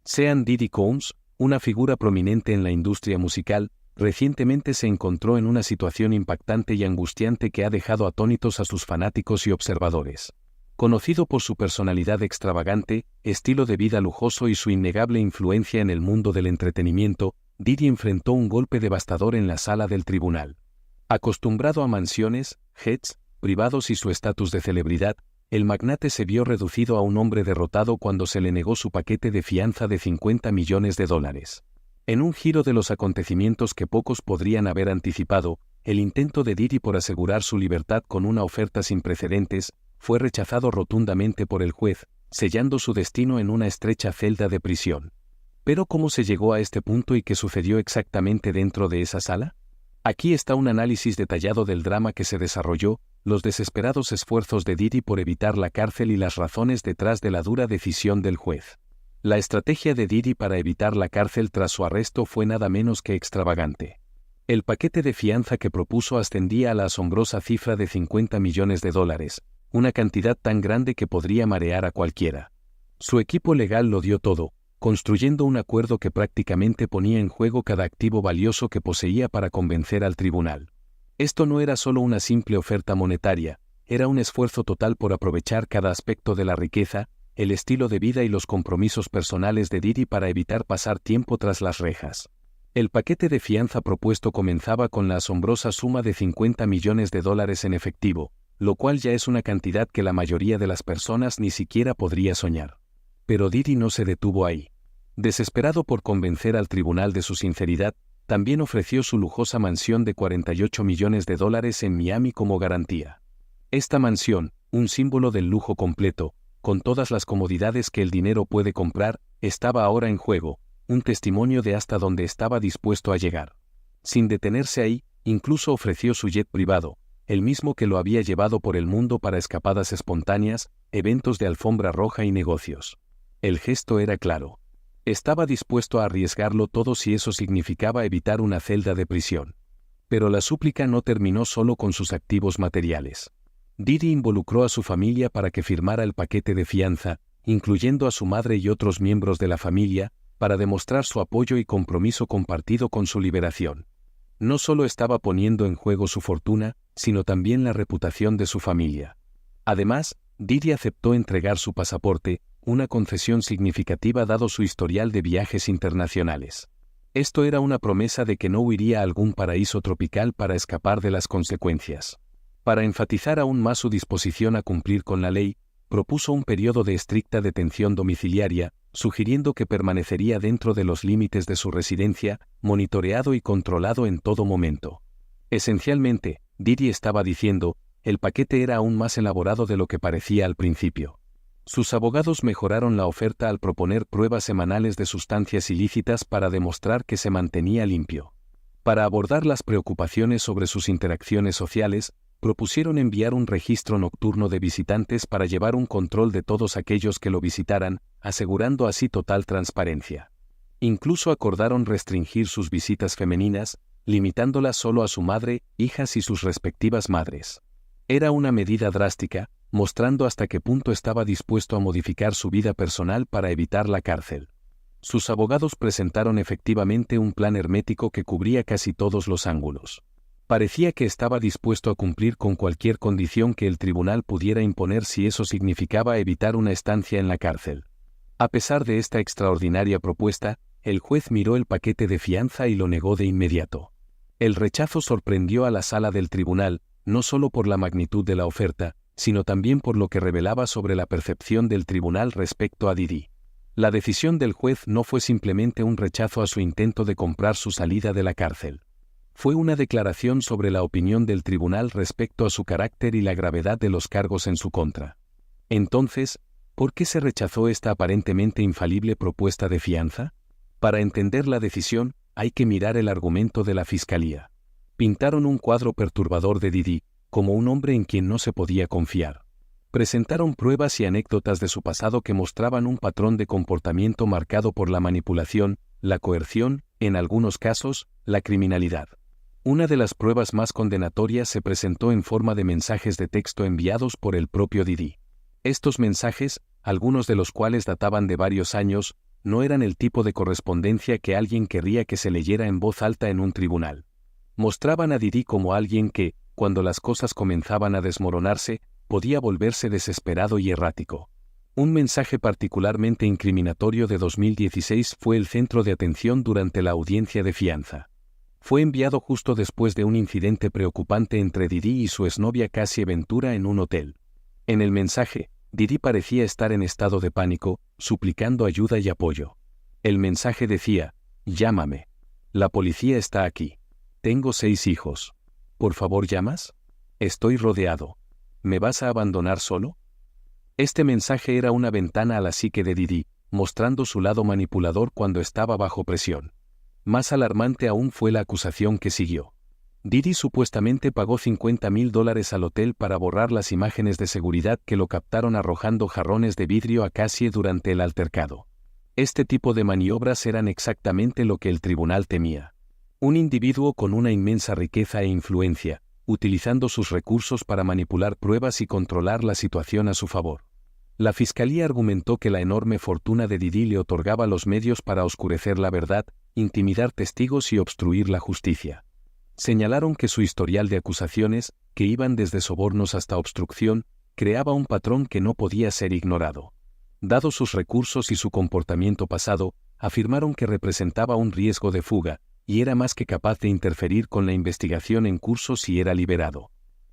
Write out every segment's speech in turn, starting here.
Sean Diddy Combs, una figura prominente en la industria musical, recientemente se encontró en una situación impactante y angustiante que ha dejado atónitos a sus fanáticos y observadores. Conocido por su personalidad extravagante, estilo de vida lujoso y su innegable influencia en el mundo del entretenimiento, Diddy enfrentó un golpe devastador en la sala del tribunal. Acostumbrado a mansiones, jets, privados y su estatus de celebridad, el magnate se vio reducido a un hombre derrotado cuando se le negó su paquete de fianza de $50 millones. En un giro de los acontecimientos que pocos podrían haber anticipado, el intento de Diddy por asegurar su libertad con una oferta sin precedentes, fue rechazado rotundamente por el juez, sellando su destino en una estrecha celda de prisión. ¿Pero cómo se llegó a este punto y qué sucedió exactamente dentro de esa sala? Aquí está un análisis detallado del drama que se desarrolló, los desesperados esfuerzos de Diddy por evitar la cárcel y las razones detrás de la dura decisión del juez. La estrategia de Diddy para evitar la cárcel tras su arresto fue nada menos que extravagante. El paquete de fianza que propuso ascendía a la asombrosa cifra de $50 millones, una cantidad tan grande que podría marear a cualquiera. Su equipo legal lo dio todo, construyendo un acuerdo que prácticamente ponía en juego cada activo valioso que poseía para convencer al tribunal. Esto no era solo una simple oferta monetaria, era un esfuerzo total por aprovechar cada aspecto de la riqueza, el estilo de vida y los compromisos personales de Diddy para evitar pasar tiempo tras las rejas. El paquete de fianza propuesto comenzaba con la asombrosa suma de $50 millones en efectivo, lo cual ya es una cantidad que la mayoría de las personas ni siquiera podría soñar. Pero Diddy no se detuvo ahí. Desesperado por convencer al tribunal de su sinceridad, también ofreció su lujosa mansión de $48 millones en Miami como garantía. Esta mansión, un símbolo del lujo completo, con todas las comodidades que el dinero puede comprar, estaba ahora en juego, un testimonio de hasta dónde estaba dispuesto a llegar. Sin detenerse ahí, incluso ofreció su jet privado, el mismo que lo había llevado por el mundo para escapadas espontáneas, eventos de alfombra roja y negocios. El gesto era claro. Estaba dispuesto a arriesgarlo todo si eso significaba evitar una celda de prisión. Pero la súplica no terminó solo con sus activos materiales. Diddy involucró a su familia para que firmara el paquete de fianza, incluyendo a su madre y otros miembros de la familia, para demostrar su apoyo y compromiso compartido con su liberación. No solo estaba poniendo en juego su fortuna, sino también la reputación de su familia. Además, Diddy aceptó entregar su pasaporte, una concesión significativa dado su historial de viajes internacionales. Esto era una promesa de que no huiría a algún paraíso tropical para escapar de las consecuencias. Para enfatizar aún más su disposición a cumplir con la ley, propuso un periodo de estricta detención domiciliaria, sugiriendo que permanecería dentro de los límites de su residencia, monitoreado y controlado en todo momento. Esencialmente, Diddy estaba diciendo, el paquete era aún más elaborado de lo que parecía al principio. Sus abogados mejoraron la oferta al proponer pruebas semanales de sustancias ilícitas para demostrar que se mantenía limpio. Para abordar las preocupaciones sobre sus interacciones sociales, propusieron enviar un registro nocturno de visitantes para llevar un control de todos aquellos que lo visitaran, asegurando así total transparencia. Incluso acordaron restringir sus visitas femeninas, limitándolas solo a su madre, hijas y sus respectivas madres. Era una medida drástica, mostrando hasta qué punto estaba dispuesto a modificar su vida personal para evitar la cárcel. Sus abogados presentaron efectivamente un plan hermético que cubría casi todos los ángulos. Parecía que estaba dispuesto a cumplir con cualquier condición que el tribunal pudiera imponer si eso significaba evitar una estancia en la cárcel. A pesar de esta extraordinaria propuesta, el juez miró el paquete de fianza y lo negó de inmediato. El rechazo sorprendió a la sala del tribunal, no solo por la magnitud de la oferta, sino también por lo que revelaba sobre la percepción del tribunal respecto a Diddy. La decisión del juez no fue simplemente un rechazo a su intento de comprar su salida de la cárcel. Fue una declaración sobre la opinión del tribunal respecto a su carácter y la gravedad de los cargos en su contra. Entonces, ¿por qué se rechazó esta aparentemente infalible propuesta de fianza? Para entender la decisión, hay que mirar el argumento de la fiscalía. Pintaron un cuadro perturbador de Diddy, como un hombre en quien no se podía confiar. Presentaron pruebas y anécdotas de su pasado que mostraban un patrón de comportamiento marcado por la manipulación, la coerción, en algunos casos, la criminalidad. Una de las pruebas más condenatorias se presentó en forma de mensajes de texto enviados por el propio Diddy. Estos mensajes, algunos de los cuales databan de varios años, no eran el tipo de correspondencia que alguien querría que se leyera en voz alta en un tribunal. Mostraban a Didi como alguien que, cuando las cosas comenzaban a desmoronarse, podía volverse desesperado y errático. Un mensaje particularmente incriminatorio de 2016 fue el centro de atención durante la audiencia de fianza. Fue enviado justo después de un incidente preocupante entre Didi y su exnovia Cassie Ventura en un hotel. En el mensaje, Didi parecía estar en estado de pánico, suplicando ayuda y apoyo. El mensaje decía: «Llámame. La policía está aquí. Tengo 6 hijos. ¿Por favor llamas? Estoy rodeado. ¿Me vas a abandonar solo?». Este mensaje era una ventana a la psique de Didi, mostrando su lado manipulador cuando estaba bajo presión. Más alarmante aún fue la acusación que siguió. Didi supuestamente pagó $50,000 al hotel para borrar las imágenes de seguridad que lo captaron arrojando jarrones de vidrio a Cassie durante el altercado. Este tipo de maniobras eran exactamente lo que el tribunal temía. Un individuo con una inmensa riqueza e influencia, utilizando sus recursos para manipular pruebas y controlar la situación a su favor. La fiscalía argumentó que la enorme fortuna de Didi le otorgaba los medios para oscurecer la verdad, intimidar testigos y obstruir la justicia. Señalaron que su historial de acusaciones, que iban desde sobornos hasta obstrucción, creaba un patrón que no podía ser ignorado. Dado sus recursos y su comportamiento pasado, afirmaron que representaba un riesgo de fuga, y era más que capaz de interferir con la investigación en curso si era liberado.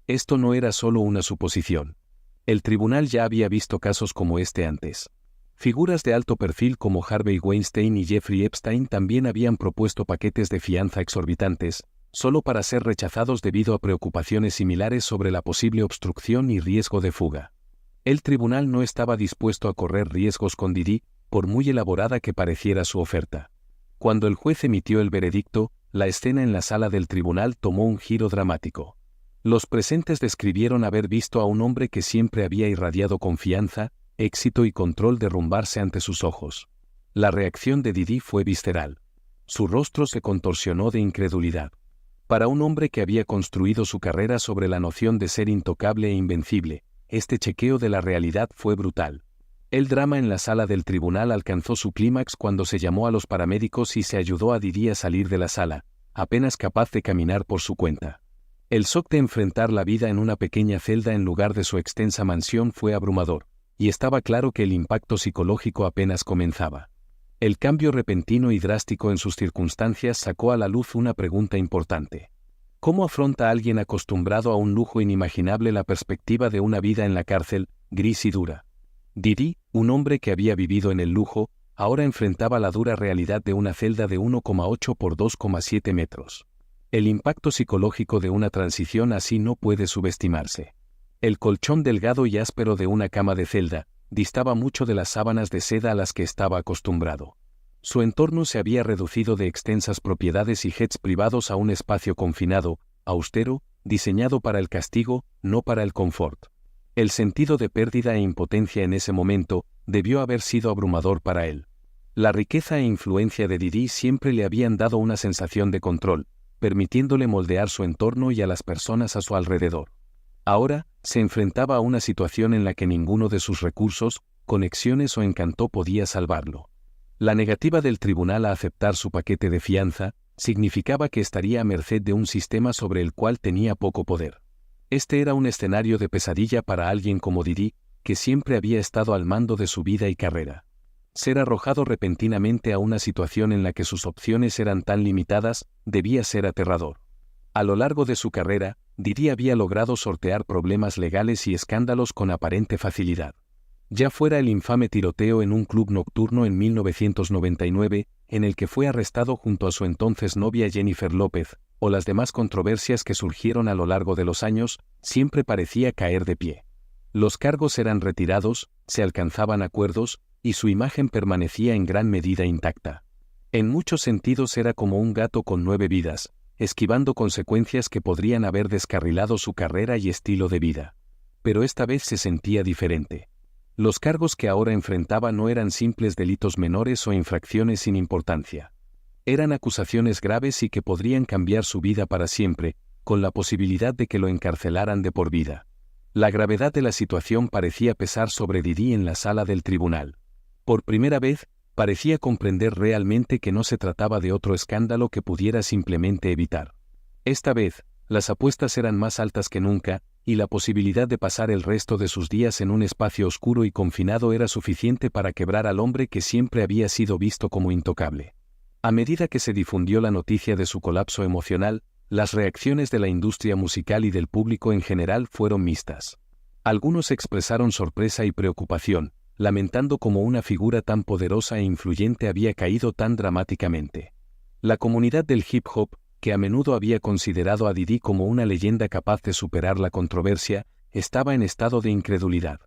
Esto no era solo una suposición. El tribunal ya había visto casos como este antes. Figuras de alto perfil como Harvey Weinstein y Jeffrey Epstein también habían propuesto paquetes de fianza exorbitantes, solo para ser rechazados debido a preocupaciones similares sobre la posible obstrucción y riesgo de fuga. El tribunal no estaba dispuesto a correr riesgos con Didi, por muy elaborada que pareciera su oferta. Cuando el juez emitió el veredicto, la escena en la sala del tribunal tomó un giro dramático. Los presentes describieron haber visto a un hombre que siempre había irradiado confianza, éxito y control derrumbarse ante sus ojos. La reacción de Didi fue visceral. Su rostro se contorsionó de incredulidad. Para un hombre que había construido su carrera sobre la noción de ser intocable e invencible, este chequeo de la realidad fue brutal. El drama en la sala del tribunal alcanzó su clímax cuando se llamó a los paramédicos y se ayudó a Didi a salir de la sala, apenas capaz de caminar por su cuenta. El shock de enfrentar la vida en una pequeña celda en lugar de su extensa mansión fue abrumador, y estaba claro que el impacto psicológico apenas comenzaba. El cambio repentino y drástico en sus circunstancias sacó a la luz una pregunta importante. ¿Cómo afronta alguien acostumbrado a un lujo inimaginable la perspectiva de una vida en la cárcel, gris y dura? Didi, un hombre que había vivido en el lujo, ahora enfrentaba la dura realidad de una celda de 1,8 por 2,7 metros. El impacto psicológico de una transición así no puede subestimarse. El colchón delgado y áspero de una cama de celda distaba mucho de las sábanas de seda a las que estaba acostumbrado. Su entorno se había reducido de extensas propiedades y jets privados a un espacio confinado, austero, diseñado para el castigo, no para el confort. El sentido de pérdida e impotencia en ese momento debió haber sido abrumador para él. La riqueza e influencia de Didi siempre le habían dado una sensación de control, permitiéndole moldear su entorno y a las personas a su alrededor. Ahora, se enfrentaba a una situación en la que ninguno de sus recursos, conexiones o encanto podía salvarlo. La negativa del tribunal a aceptar su paquete de fianza significaba que estaría a merced de un sistema sobre el cual tenía poco poder. Este era un escenario de pesadilla para alguien como Didi, que siempre había estado al mando de su vida y carrera. Ser arrojado repentinamente a una situación en la que sus opciones eran tan limitadas, debía ser aterrador. A lo largo de su carrera, Didi había logrado sortear problemas legales y escándalos con aparente facilidad. Ya fuera el infame tiroteo en un club nocturno en 1999, en el que fue arrestado junto a su entonces novia Jennifer López, o las demás controversias que surgieron a lo largo de los años, siempre parecía caer de pie. Los cargos eran retirados, se alcanzaban acuerdos, y su imagen permanecía en gran medida intacta. En muchos sentidos era como un gato con 9 vidas, esquivando consecuencias que podrían haber descarrilado su carrera y estilo de vida. Pero esta vez se sentía diferente. Los cargos que ahora enfrentaba no eran simples delitos menores o infracciones sin importancia. Eran acusaciones graves y que podrían cambiar su vida para siempre, con la posibilidad de que lo encarcelaran de por vida. La gravedad de la situación parecía pesar sobre Didi en la sala del tribunal. Por primera vez, parecía comprender realmente que no se trataba de otro escándalo que pudiera simplemente evitar. Esta vez, las apuestas eran más altas que nunca, y la posibilidad de pasar el resto de sus días en un espacio oscuro y confinado era suficiente para quebrar al hombre que siempre había sido visto como intocable. A medida que se difundió la noticia de su colapso emocional, las reacciones de la industria musical y del público en general fueron mixtas. Algunos expresaron sorpresa y preocupación, lamentando cómo una figura tan poderosa e influyente había caído tan dramáticamente. La comunidad del hip hop, que a menudo había considerado a Diddy como una leyenda capaz de superar la controversia, estaba en estado de incredulidad.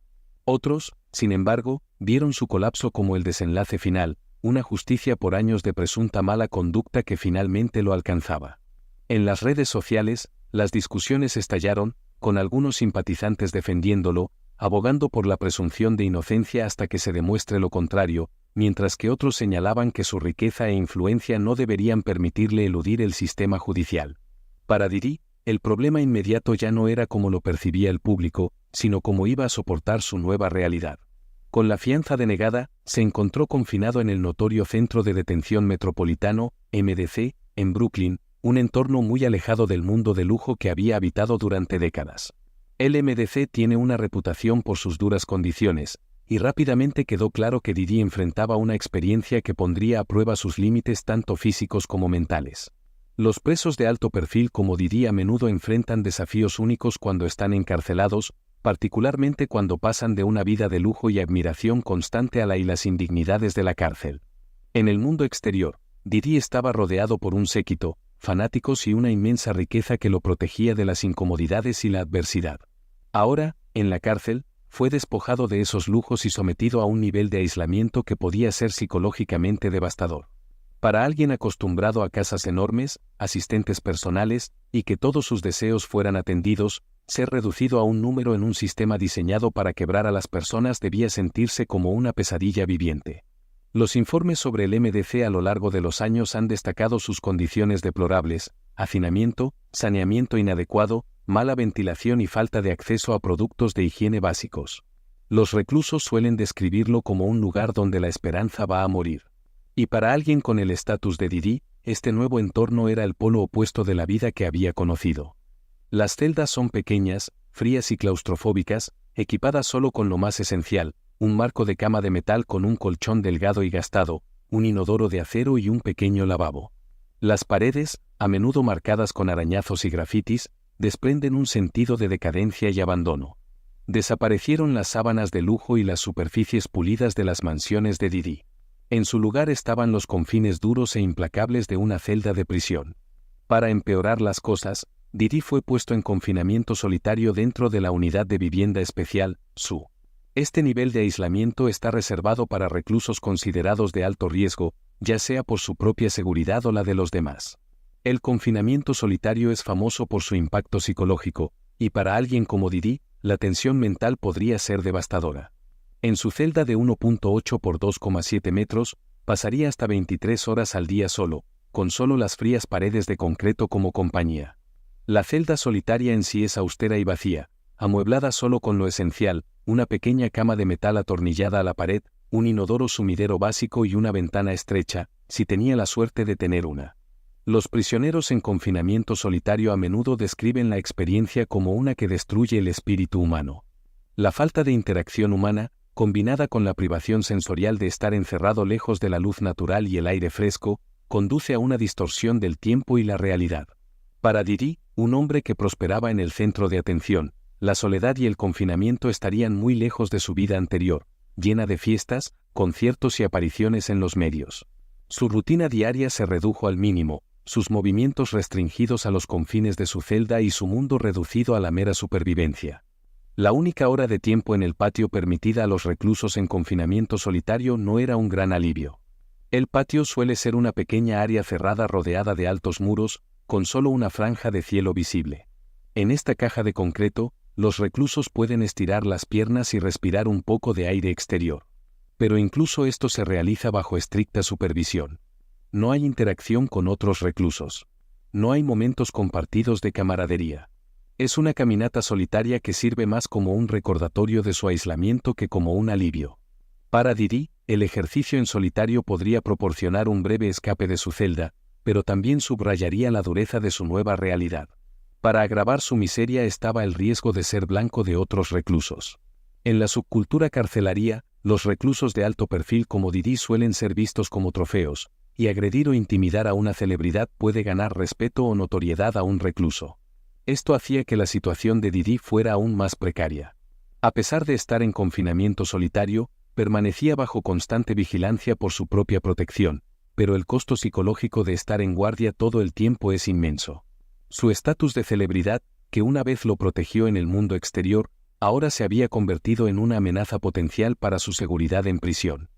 Otros, sin embargo, vieron su colapso como el desenlace final, una justicia por años de presunta mala conducta que finalmente lo alcanzaba. En las redes sociales, las discusiones estallaron, con algunos simpatizantes defendiéndolo, abogando por la presunción de inocencia hasta que se demuestre lo contrario, mientras que otros señalaban que su riqueza e influencia no deberían permitirle eludir el sistema judicial. Para Diddy, el problema inmediato ya no era cómo lo percibía el público, sino cómo iba a soportar su nueva realidad. Con la fianza denegada, se encontró confinado en el notorio Centro de Detención Metropolitano, MDC, en Brooklyn, un entorno muy alejado del mundo de lujo que había habitado durante décadas. El MDC tiene una reputación por sus duras condiciones, y rápidamente quedó claro que Diddy enfrentaba una experiencia que pondría a prueba sus límites tanto físicos como mentales. Los presos de alto perfil como Diddy a menudo enfrentan desafíos únicos cuando están encarcelados, particularmente cuando pasan de una vida de lujo y admiración constante a las indignidades de la cárcel. En el mundo exterior, Diddy estaba rodeado por un séquito, fanáticos y una inmensa riqueza que lo protegía de las incomodidades y la adversidad. Ahora, en la cárcel, fue despojado de esos lujos y sometido a un nivel de aislamiento que podía ser psicológicamente devastador. Para alguien acostumbrado a casas enormes, asistentes personales, y que todos sus deseos fueran atendidos, ser reducido a un número en un sistema diseñado para quebrar a las personas debía sentirse como una pesadilla viviente. Los informes sobre el MDC a lo largo de los años han destacado sus condiciones deplorables: hacinamiento, saneamiento inadecuado, mala ventilación y falta de acceso a productos de higiene básicos. Los reclusos suelen describirlo como un lugar donde la esperanza va a morir. Y para alguien con el estatus de Diddy, este nuevo entorno era el polo opuesto de la vida que había conocido. Las celdas son pequeñas, frías y claustrofóbicas, equipadas solo con lo más esencial: un marco de cama de metal con un colchón delgado y gastado, un inodoro de acero y un pequeño lavabo. Las paredes, a menudo marcadas con arañazos y grafitis, desprenden un sentido de decadencia y abandono. Desaparecieron las sábanas de lujo y las superficies pulidas de las mansiones de Diddy. En su lugar estaban los confines duros e implacables de una celda de prisión. Para empeorar las cosas, Diddy fue puesto en confinamiento solitario dentro de la unidad de vivienda especial, SU. Este nivel de aislamiento está reservado para reclusos considerados de alto riesgo, ya sea por su propia seguridad o la de los demás. El confinamiento solitario es famoso por su impacto psicológico, y para alguien como Diddy, la tensión mental podría ser devastadora. En su celda de 1.8 por 2,7 metros, pasaría hasta 23 horas al día solo, con solo las frías paredes de concreto como compañía. La celda solitaria en sí es austera y vacía, amueblada solo con lo esencial: una pequeña cama de metal atornillada a la pared, un inodoro sumidero básico y una ventana estrecha, si tenía la suerte de tener una. Los prisioneros en confinamiento solitario a menudo describen la experiencia como una que destruye el espíritu humano. La falta de interacción humana, combinada con la privación sensorial de estar encerrado lejos de la luz natural y el aire fresco, conduce a una distorsión del tiempo y la realidad. Para Diddy, un hombre que prosperaba en el centro de atención, la soledad y el confinamiento estarían muy lejos de su vida anterior, llena de fiestas, conciertos y apariciones en los medios. Su rutina diaria se redujo al mínimo, sus movimientos restringidos a los confines de su celda y su mundo reducido a la mera supervivencia. La única hora de tiempo en el patio permitida a los reclusos en confinamiento solitario no era un gran alivio. El patio suele ser una pequeña área cerrada rodeada de altos muros, con solo una franja de cielo visible. En esta caja de concreto, los reclusos pueden estirar las piernas y respirar un poco de aire exterior. Pero incluso esto se realiza bajo estricta supervisión. No hay interacción con otros reclusos. No hay momentos compartidos de camaradería. Es una caminata solitaria que sirve más como un recordatorio de su aislamiento que como un alivio. Para Didi, el ejercicio en solitario podría proporcionar un breve escape de su celda, pero también subrayaría la dureza de su nueva realidad. Para agravar su miseria estaba el riesgo de ser blanco de otros reclusos. En la subcultura carcelaria, los reclusos de alto perfil como Didi suelen ser vistos como trofeos, y agredir o intimidar a una celebridad puede ganar respeto o notoriedad a un recluso. Esto hacía que la situación de Didi fuera aún más precaria. A pesar de estar en confinamiento solitario, permanecía bajo constante vigilancia por su propia protección, pero el costo psicológico de estar en guardia todo el tiempo es inmenso. Su estatus de celebridad, que una vez lo protegió en el mundo exterior, ahora se había convertido en una amenaza potencial para su seguridad en prisión.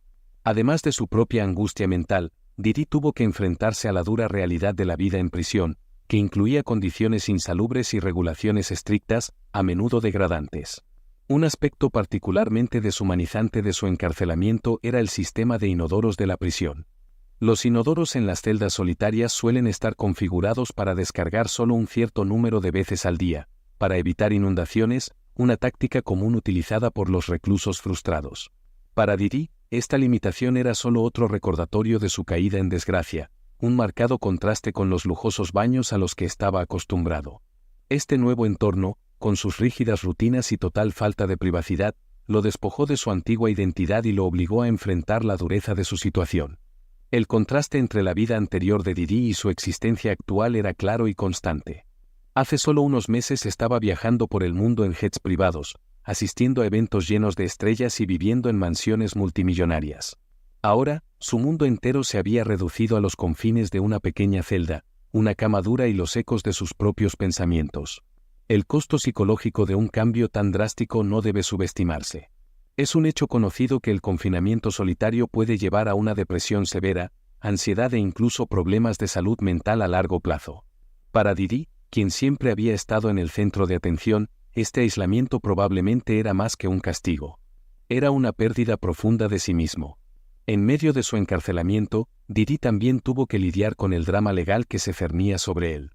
Además de su propia angustia mental, Didi tuvo que enfrentarse a la dura realidad de la vida en prisión, que incluía condiciones insalubres y regulaciones estrictas, a menudo degradantes. Un aspecto particularmente deshumanizante de su encarcelamiento era el sistema de inodoros de la prisión. Los inodoros en las celdas solitarias suelen estar configurados para descargar solo un cierto número de veces al día, para evitar inundaciones, una táctica común utilizada por los reclusos frustrados. Para Didi, esta limitación era solo otro recordatorio de su caída en desgracia, un marcado contraste con los lujosos baños a los que estaba acostumbrado. Este nuevo entorno, con sus rígidas rutinas y total falta de privacidad, lo despojó de su antigua identidad y lo obligó a enfrentar la dureza de su situación. El contraste entre la vida anterior de Didi y su existencia actual era claro y constante. Hace solo unos meses estaba viajando por el mundo en jets privados, asistiendo a eventos llenos de estrellas y viviendo en mansiones multimillonarias. Ahora, su mundo entero se había reducido a los confines de una pequeña celda, una cama dura y los ecos de sus propios pensamientos. El costo psicológico de un cambio tan drástico no debe subestimarse. Es un hecho conocido que el confinamiento solitario puede llevar a una depresión severa, ansiedad e incluso problemas de salud mental a largo plazo. Para Didi, quien siempre había estado en el centro de atención, este aislamiento probablemente era más que un castigo. Era una pérdida profunda de sí mismo. En medio de su encarcelamiento, Didi también tuvo que lidiar con el drama legal que se cernía sobre él.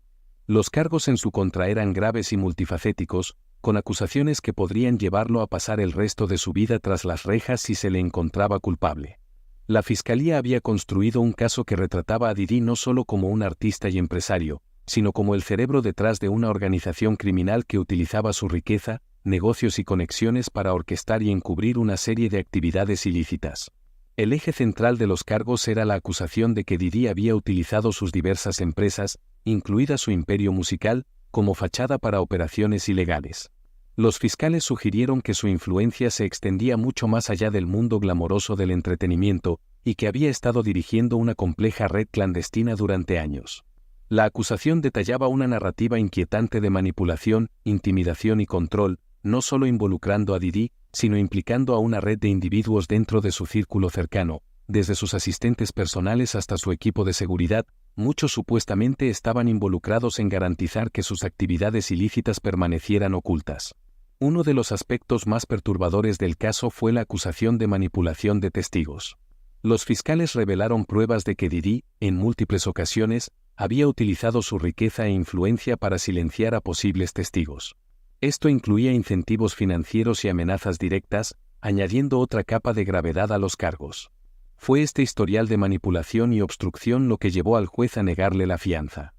Los cargos en su contra eran graves y multifacéticos, con acusaciones que podrían llevarlo a pasar el resto de su vida tras las rejas si se le encontraba culpable. La fiscalía había construido un caso que retrataba a Didi no solo como un artista y empresario, sino como el cerebro detrás de una organización criminal que utilizaba su riqueza, negocios y conexiones para orquestar y encubrir una serie de actividades ilícitas. El eje central de los cargos era la acusación de que Didi había utilizado sus diversas empresas, incluida su imperio musical, como fachada para operaciones ilegales. Los fiscales sugirieron que su influencia se extendía mucho más allá del mundo glamoroso del entretenimiento y que había estado dirigiendo una compleja red clandestina durante años. La acusación detallaba una narrativa inquietante de manipulación, intimidación y control, no solo involucrando a Didi, sino implicando a una red de individuos dentro de su círculo cercano, desde sus asistentes personales hasta su equipo de seguridad. Muchos supuestamente estaban involucrados en garantizar que sus actividades ilícitas permanecieran ocultas. Uno de los aspectos más perturbadores del caso fue la acusación de manipulación de testigos. Los fiscales revelaron pruebas de que Didi, en múltiples ocasiones, había utilizado su riqueza e influencia para silenciar a posibles testigos. Esto incluía incentivos financieros y amenazas directas, añadiendo otra capa de gravedad a los cargos. Fue este historial de manipulación y obstrucción lo que llevó al juez a negarle la fianza.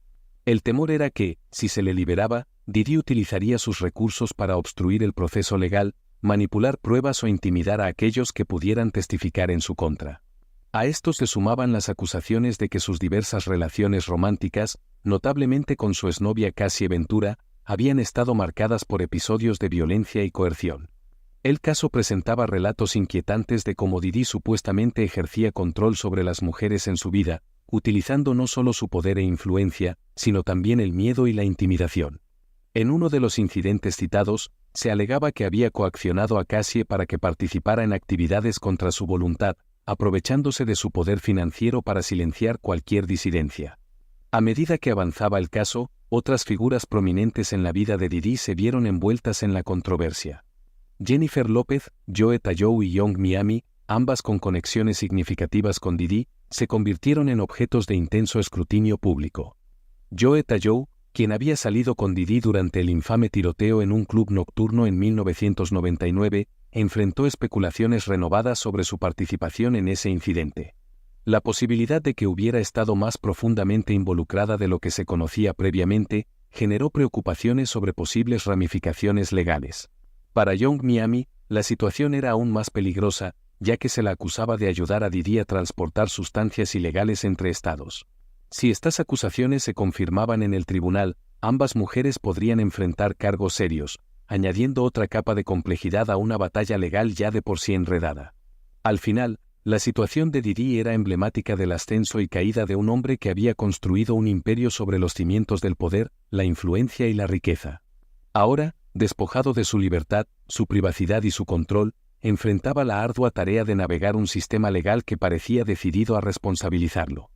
El temor era que, si se le liberaba, Didi utilizaría sus recursos para obstruir el proceso legal, manipular pruebas o intimidar a aquellos que pudieran testificar en su contra. A esto se sumaban las acusaciones de que sus diversas relaciones románticas, notablemente con su exnovia Cassie Ventura, habían estado marcadas por episodios de violencia y coerción. El caso presentaba relatos inquietantes de cómo Didi supuestamente ejercía control sobre las mujeres en su vida, utilizando no solo su poder e influencia, sino también el miedo y la intimidación. En uno de los incidentes citados, se alegaba que había coaccionado a Cassie para que participara en actividades contra su voluntad, aprovechándose de su poder financiero para silenciar cualquier disidencia. A medida que avanzaba el caso, otras figuras prominentes en la vida de Didi se vieron envueltas en la controversia. Jennifer López, Joe Tallou y Young Miami, ambas con conexiones significativas con Didi, se convirtieron en objetos de intenso escrutinio público. Joe Tallou, quien había salido con Didi durante el infame tiroteo en un club nocturno en 1999, enfrentó especulaciones renovadas sobre su participación en ese incidente. La posibilidad de que hubiera estado más profundamente involucrada de lo que se conocía previamente generó preocupaciones sobre posibles ramificaciones legales. Para Young Miami, la situación era aún más peligrosa, ya que se la acusaba de ayudar a Diddy a transportar sustancias ilegales entre estados. Si estas acusaciones se confirmaban en el tribunal, ambas mujeres podrían enfrentar cargos serios, añadiendo otra capa de complejidad a una batalla legal ya de por sí enredada. Al final, la situación de Diddy era emblemática del ascenso y caída de un hombre que había construido un imperio sobre los cimientos del poder, la influencia y la riqueza. Ahora, despojado de su libertad, su privacidad y su control, enfrentaba la ardua tarea de navegar un sistema legal que parecía decidido a responsabilizarlo.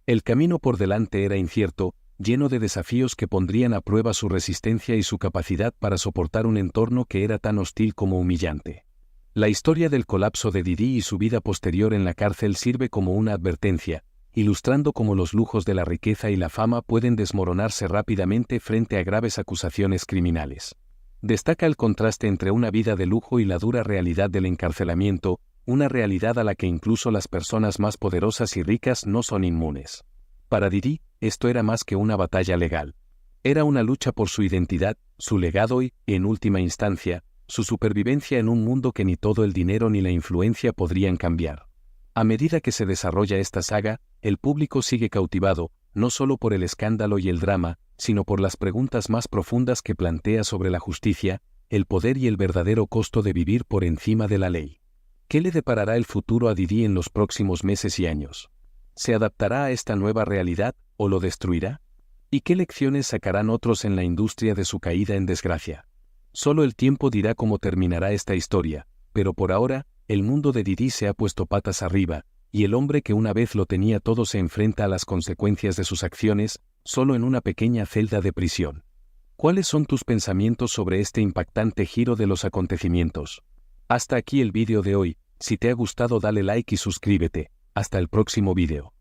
El camino por delante era incierto, lleno de desafíos que pondrían a prueba su resistencia y su capacidad para soportar un entorno que era tan hostil como humillante. La historia del colapso de Diddy y su vida posterior en la cárcel sirve como una advertencia, ilustrando cómo los lujos de la riqueza y la fama pueden desmoronarse rápidamente frente a graves acusaciones criminales. Destaca el contraste entre una vida de lujo y la dura realidad del encarcelamiento, una realidad a la que incluso las personas más poderosas y ricas no son inmunes. Para Diddy, esto era más que una batalla legal. Era una lucha por su identidad, su legado y, en última instancia, su supervivencia en un mundo que ni todo el dinero ni la influencia podrían cambiar. A medida que se desarrolla esta saga, el público sigue cautivado, no solo por el escándalo y el drama, sino por las preguntas más profundas que plantea sobre la justicia, el poder y el verdadero costo de vivir por encima de la ley. ¿Qué le deparará el futuro a Diddy en los próximos meses y años? ¿Se adaptará a esta nueva realidad o lo destruirá? ¿Y qué lecciones sacarán otros en la industria de su caída en desgracia? Solo el tiempo dirá cómo terminará esta historia, pero por ahora, el mundo de Diddy se ha puesto patas arriba, y el hombre que una vez lo tenía todo se enfrenta a las consecuencias de sus acciones, solo en una pequeña celda de prisión. ¿Cuáles son tus pensamientos sobre este impactante giro de los acontecimientos? Hasta aquí el vídeo de hoy. Si te ha gustado dale like y suscríbete. Hasta el próximo vídeo.